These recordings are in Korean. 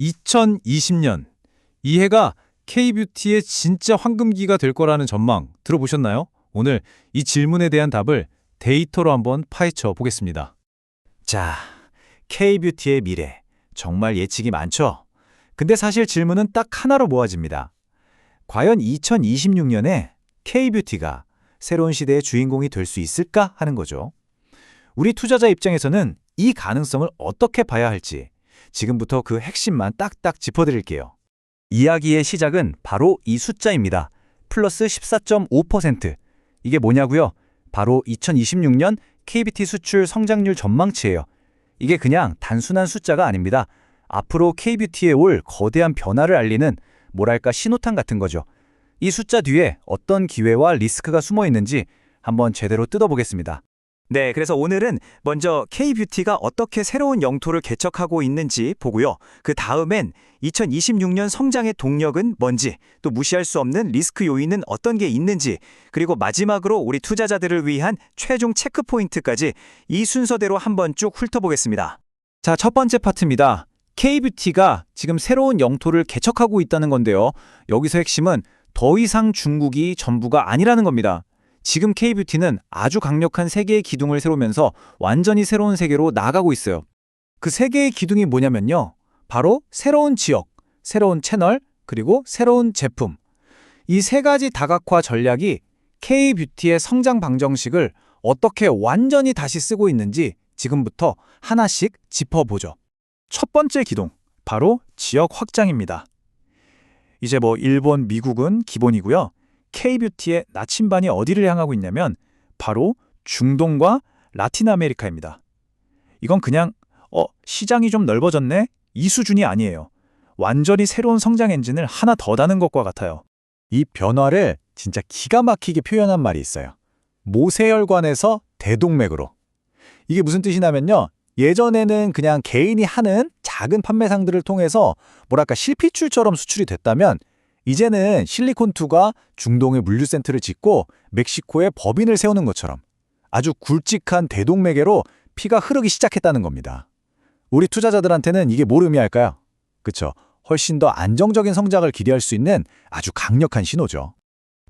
2020년, 이 해가 K뷰티의 진짜 황금기가 될 거라는 전망 들어보셨나요? 오늘 이 질문에 대한 답을 데이터로 한번 파헤쳐 보겠습니다. 자, K뷰티의 미래. 정말 예측이 많죠? 근데 사실 질문은 딱 하나로 모아집니다. 과연 2026년에 K뷰티가 새로운 시대의 주인공이 될 수 있을까 하는 거죠. 우리 투자자 입장에서는 이 가능성을 어떻게 봐야 할지 지금부터 그 핵심만 딱딱 짚어드릴게요. 이야기의 시작은 바로 이 숫자입니다. 플러스 14.5%. 이게 뭐냐고요? 바로 2026년 KBT 수출 성장률 전망치예요. 이게 그냥 단순한 숫자가 아닙니다. 앞으로 K뷰티에 올 거대한 변화를 알리는 뭐랄까 신호탄 같은 거죠. 이 숫자 뒤에 어떤 기회와 리스크가 숨어 있는지 한번 제대로 뜯어보겠습니다. 네, 그래서 오늘은 먼저 K뷰티가 어떻게 새로운 영토를 개척하고 있는지 보고요. 그 다음엔 2026년 성장의 동력은 뭔지, 또 무시할 수 없는 리스크 요인은 어떤 게 있는지, 그리고 마지막으로 우리 투자자들을 위한 최종 체크포인트까지 이 순서대로 한번 쭉 훑어보겠습니다. 자, 첫 번째 파트입니다. K뷰티가 지금 새로운 영토를 개척하고 있다는 건데요. 여기서 핵심은 더 이상 중국이 전부가 아니라는 겁니다. 지금 K뷰티는 아주 강력한 세계의 기둥을 세우면서 완전히 새로운 세계로 나아가고 있어요. 그 세계의 기둥이 뭐냐면요. 바로 새로운 지역, 새로운 채널, 그리고 새로운 제품. 이 세 가지 다각화 전략이 K뷰티의 성장 방정식을 어떻게 완전히 다시 쓰고 있는지 지금부터 하나씩 짚어보죠. 첫 번째 기둥, 바로 지역 확장입니다. 이제 일본, 미국은 기본이고요. K뷰티의 나침반이 어디를 향하고 있냐면 바로 중동과 라틴 아메리카입니다. 이건 그냥 시장이 좀 넓어졌네? 이 수준이 아니에요. 완전히 새로운 성장 엔진을 하나 더 다는 것과 같아요. 이 변화를 진짜 기가 막히게 표현한 말이 있어요. 모세혈관에서 대동맥으로. 이게 무슨 뜻이냐면요. 예전에는 그냥 개인이 하는 작은 판매상들을 통해서 뭐랄까 실핏줄처럼 수출이 됐다면 이제는 실리콘2가 중동에 물류센터를 짓고 멕시코에 법인을 세우는 것처럼 아주 굵직한 대동맥으로 피가 흐르기 시작했다는 겁니다. 우리 투자자들한테는 이게 뭘 의미할까요? 그쵸? 훨씬 더 안정적인 성장을 기대할 수 있는 아주 강력한 신호죠.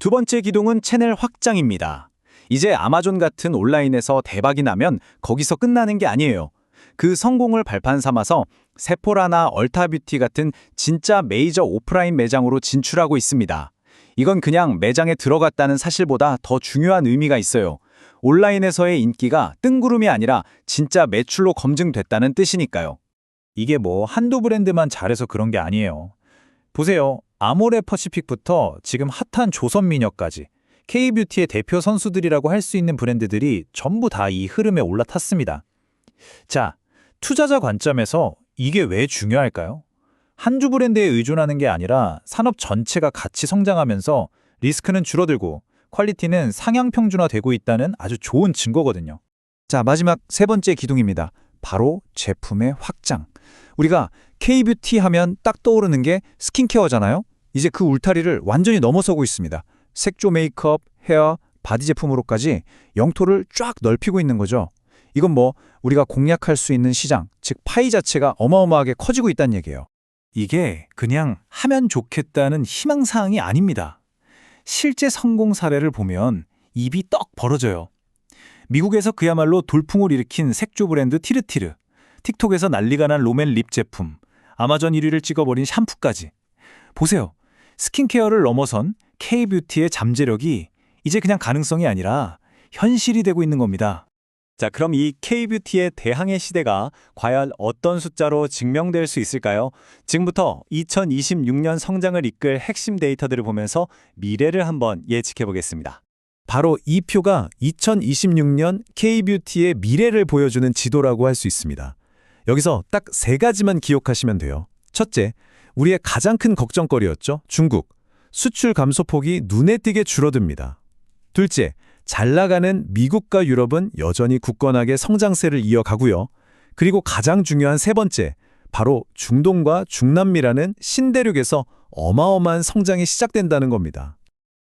두 번째 기둥은 채널 확장입니다. 이제 아마존 같은 온라인에서 대박이 나면 거기서 끝나는 게 아니에요. 그 성공을 발판 삼아서 세포라나 얼타뷰티 같은 진짜 메이저 오프라인 매장으로 진출하고 있습니다. 이건 그냥 매장에 들어갔다는 사실보다 더 중요한 의미가 있어요. 온라인에서의 인기가 뜬구름이 아니라 진짜 매출로 검증됐다는 뜻이니까요. 이게 한두 브랜드만 잘해서 그런 게 아니에요. 보세요. 아모레 퍼시픽부터 지금 핫한 조선미녀까지 K뷰티의 대표 선수들이라고 할 수 있는 브랜드들이 전부 다 이 흐름에 올라탔습니다. 자, 투자자 관점에서 이게 왜 중요할까요? 한주 브랜드에 의존하는 게 아니라 산업 전체가 같이 성장하면서 리스크는 줄어들고 퀄리티는 상향 평준화되고 있다는 아주 좋은 증거거든요. 자, 마지막 세 번째 기둥입니다. 바로 제품의 확장. 우리가 K뷰티 하면 딱 떠오르는 게 스킨케어잖아요. 이제 그 울타리를 완전히 넘어서고 있습니다. 색조 메이크업, 헤어, 바디 제품으로까지 영토를 쫙 넓히고 있는 거죠. 이건 우리가 공략할 수 있는 시장, 즉 파이 자체가 어마어마하게 커지고 있다는 얘기예요. 이게 그냥 하면 좋겠다는 희망사항이 아닙니다. 실제 성공 사례를 보면 입이 떡 벌어져요. 미국에서 그야말로 돌풍을 일으킨 색조 브랜드 티르티르, 틱톡에서 난리가 난 롬앤 립 제품, 아마존 1위를 찍어버린 샴푸까지. 보세요. 스킨케어를 넘어선 K뷰티의 잠재력이 이제 그냥 가능성이 아니라 현실이 되고 있는 겁니다. 자, 그럼 이 K뷰티의 대항해 시대가 과연 어떤 숫자로 증명될 수 있을까요? 지금부터 2026년 성장을 이끌 핵심 데이터들을 보면서 미래를 한번 예측해 보겠습니다. 바로 이 표가 2026년 K뷰티의 미래를 보여주는 지도라고 할 수 있습니다. 여기서 딱 세 가지만 기억하시면 돼요. 첫째, 우리의 가장 큰 걱정거리였죠. 중국. 수출 감소폭이 눈에 띄게 줄어듭니다. 둘째, 잘 나가는 미국과 유럽은 여전히 굳건하게 성장세를 이어가고요. 그리고 가장 중요한 세 번째, 바로 중동과 중남미라는 신대륙에서 어마어마한 성장이 시작된다는 겁니다.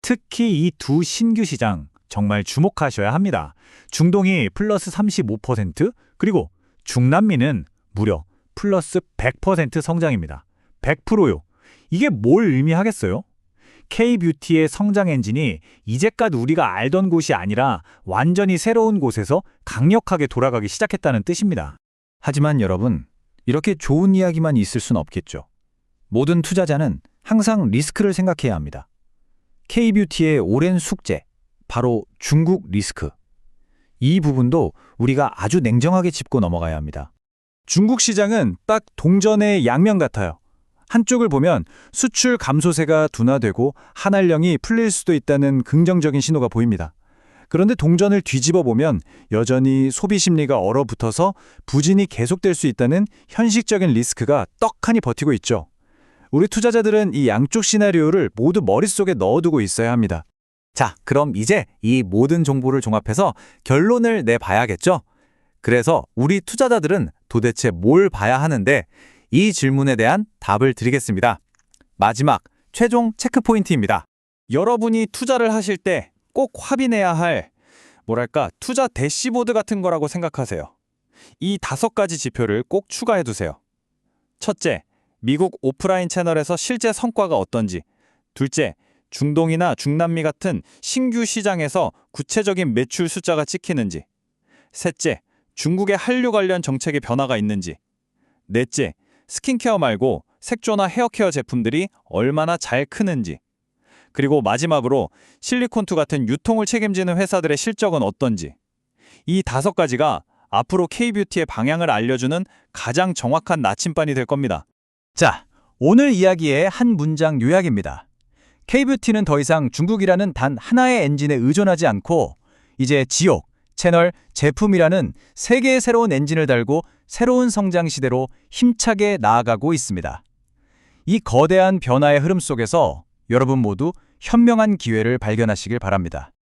특히 이 두 신규 시장 정말 주목하셔야 합니다. 중동이 플러스 35%, 그리고 중남미는 무려 플러스 100% 성장입니다. 100%요. 이게 뭘 의미하겠어요? K뷰티의 성장 엔진이 이제껏 우리가 알던 곳이 아니라 완전히 새로운 곳에서 강력하게 돌아가기 시작했다는 뜻입니다. 하지만 여러분, 이렇게 좋은 이야기만 있을 순 없겠죠. 모든 투자자는 항상 리스크를 생각해야 합니다. K뷰티의 오랜 숙제, 바로 중국 리스크. 이 부분도 우리가 아주 냉정하게 짚고 넘어가야 합니다. 중국 시장은 딱 동전의 양면 같아요. 한쪽을 보면 수출 감소세가 둔화되고 한알령이 풀릴 수도 있다는 긍정적인 신호가 보입니다. 그런데 동전을 뒤집어 보면 여전히 소비 심리가 얼어붙어서 부진이 계속될 수 있다는 현실적인 리스크가 떡하니 버티고 있죠. 우리 투자자들은 이 양쪽 시나리오를 모두 머릿속에 넣어두고 있어야 합니다. 자, 그럼 이제 이 모든 정보를 종합해서 결론을 내봐야겠죠? 그래서 우리 투자자들은 도대체 뭘 봐야 하는데 이 질문에 대한 답을 드리겠습니다. 마지막, 최종 체크포인트입니다. 여러분이 투자를 하실 때 꼭 확인해야 할, 투자 대시보드 같은 거라고 생각하세요. 이 5가지 지표를 꼭 추가해두세요. 첫째, 미국 오프라인 채널에서 실제 성과가 어떤지. 둘째, 중동이나 중남미 같은 신규 시장에서 구체적인 매출 숫자가 찍히는지. 셋째, 중국의 한류 관련 정책의 변화가 있는지. 넷째, 스킨케어 말고 색조나 헤어케어 제품들이 얼마나 잘 크는지. 그리고 마지막으로 실리콘투 같은 유통을 책임지는 회사들의 실적은 어떤지. 이 5가지가 앞으로 K뷰티의 방향을 알려주는 가장 정확한 나침반이 될 겁니다. 자, 오늘 이야기의 한 문장 요약입니다. K뷰티는 더 이상 중국이라는 단 하나의 엔진에 의존하지 않고 이제 지역, 채널, 제품이라는 3개의 새로운 엔진을 달고 새로운 성장 시대로 힘차게 나아가고 있습니다. 이 거대한 변화의 흐름 속에서 여러분 모두 현명한 기회를 발견하시길 바랍니다.